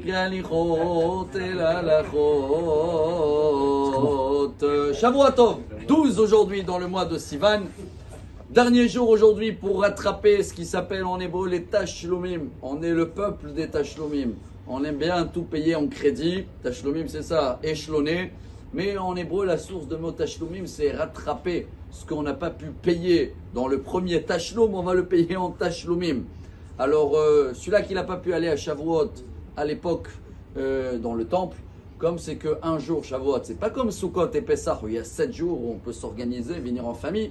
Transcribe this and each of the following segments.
כהליכות אל הלכות. Shavua Tov, 12 aujourd'hui dans le mois de Sivan. Dernier jour aujourd'hui pour rattraper ce qui s'appelle en hébreu les Tashlomim. On est le peuple des Tashlomim. On aime bien tout payer en crédit. Tashlomim c'est ça, échelonné. Mais en hébreu la source de mot Tashlomim c'est rattraper ce qu'on n'a pas pu payer dans le premier Tashlom, on va le payer en Tashlomim. Alors celui-là qui n'a pas pu aller à Shavuot à l'époque dans le temple, comme c'est qu'un jour Shavuot, c'est pas comme Sukkot et Pessah où il y a 7 jours où on peut s'organiser, venir en famille.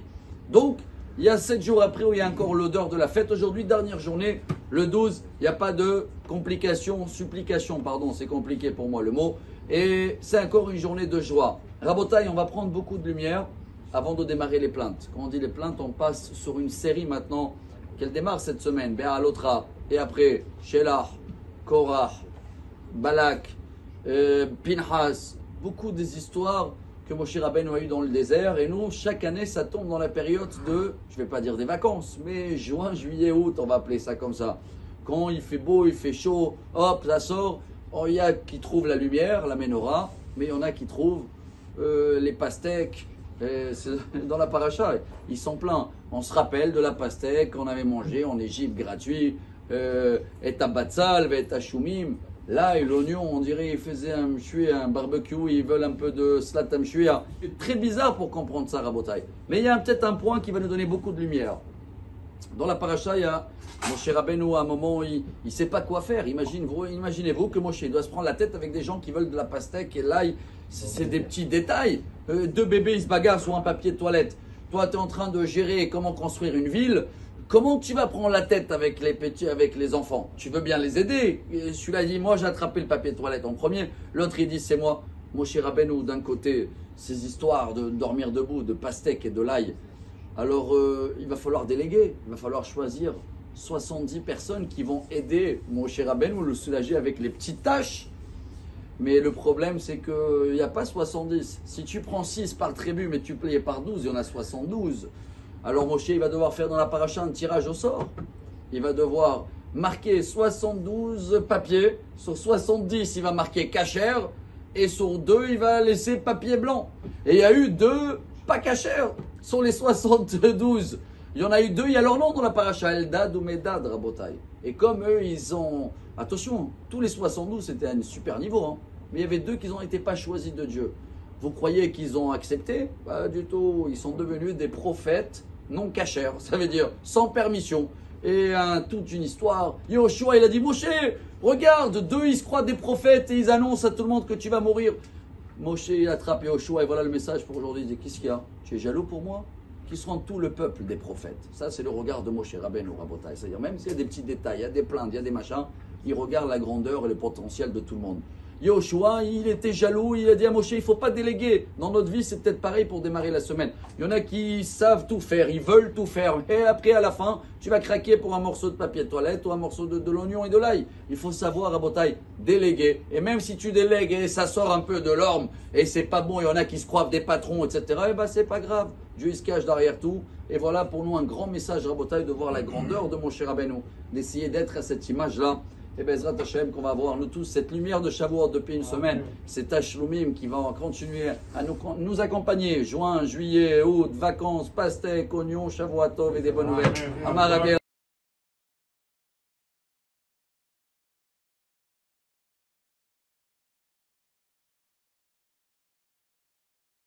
Donc il y a 7 jours après où il y a encore l'odeur de la fête. Aujourd'hui, dernière journée, le 12, il n'y a pas de complications, supplications, pardon, c'est compliqué pour moi le mot. Et c'est encore une journée de joie. Rabotaï, on va prendre beaucoup de lumière avant de démarrer les plaintes. Quand on dit les plaintes, on passe sur une série maintenant qu'elle démarre cette semaine. Bé'alotra, et après, Shelah, Korah, Balak, Pinhas, beaucoup des histoires que Moshe Rabbeinu a eu dans le désert. Et nous, chaque année, ça tombe dans la période de, je ne vais pas dire des vacances, mais juin, juillet, août, on va appeler ça comme ça. Quand il fait beau, il fait chaud, hop, ça sort. Il y a qui trouvent la lumière, la menorah, mais il y en a qui trouvent les pastèques. Dans la paracha, ils sont pleins. On se rappelle de la pastèque qu'on avait mangée en Égypte gratuit, et à batzal, et à choumim. Là, et l'oignon, on dirait ils faisaient un mchué, un barbecue, ils veulent un peu de slat à mchué. Très bizarre pour comprendre ça, Rabotai. Mais il y a peut-être un point qui va nous donner beaucoup de lumière. Dans la paracha, il y a Moshe Rabbeinu, à un moment, il ne sait pas quoi faire. Imaginez-vous que Moshe doit se prendre la tête avec des gens qui veulent de la pastèque. Et là, c'est des petits détails. 2 bébés, ils se bagarrent sur un papier de toilette. Toi, tu es en train de gérer comment construire une ville. Comment tu vas prendre la tête avec les petits, avec les enfants? Tu veux bien les aider. Celui-là dit, moi, j'ai attrapé le papier de toilette en premier. L'autre, il dit, c'est moi. Moshe Rabbeinu, d'un côté, ces histoires de dormir debout, de pastèque et de l'ail. Alors, il va falloir déléguer, il va falloir choisir 70 personnes qui vont aider Moshe Rabbeinu, le soulager avec les petites tâches. Mais le problème, c'est qu'il n'y a pas 70. Si tu prends 6 par tribu, mais tu plies par 12, il y en a 72. Alors Moshe, il va devoir faire dans la paracha un tirage au sort. Il va devoir marquer 72 papiers. Sur 70, il va marquer cachère. Et sur 2, il va laisser papier blanc. Et il y a eu 2 pas cachères sur les 72. Il y en a eu 2, il y a leur nom dans la paracha, Eldad ou Medad, Rabotai. Et comme eux, ils ont... Attention, tous les 72, c'était à un super niveau. Hein. Mais il y avait 2 qui n'ont été pas choisis de Dieu. Vous croyez qu'ils ont accepté? Pas du tout. Ils sont devenus des prophètes non cachers. Ça veut dire sans permission. Et toute une histoire. Yoshua, il a dit, Moshe, regarde, 2, ils se croient des prophètes et ils annoncent à tout le monde que tu vas mourir. Moshe, il attrape Yoshua et voilà le message pour aujourd'hui. Il dit, qu'est-ce qu'il y a? Tu es jaloux pour moi? Qui seront tout le peuple des prophètes. Ça, c'est le regard de Moshe Rabbeinu, Rabotai. C'est-à-dire, même s'il y a des petits détails, il y a des plaintes, il y a des machins, il regarde la grandeur et le potentiel de tout le monde. Yoshua, il était jaloux, il a dit à Moshe, il ne faut pas déléguer. Dans notre vie, c'est peut-être pareil pour démarrer la semaine. Il y en a qui savent tout faire, ils veulent tout faire. Et après, à la fin, tu vas craquer pour un morceau de papier de toilette ou un morceau de l'oignon et de l'ail. Il faut savoir, Rabotai, déléguer. Et même si tu délègues et ça sort un peu de l'orme et c'est pas bon, il y en a qui se croient des patrons, etc., eh ben, c'est pas grave. Dieu il se cache derrière tout. Et voilà pour nous un grand message, Rabotai, de voir la grandeur de Moshe Rabbeinu, d'essayer d'être à cette image-là. Et Bezrat Hashem, qu'on va voir nous tous cette lumière de Shavuot depuis une semaine, cet Tashlomim qui va continuer à nous accompagner. Juin, juillet, août, vacances, pastèques, oignons, Shavuot Tov et des bonnes nouvelles. Amar Rabbi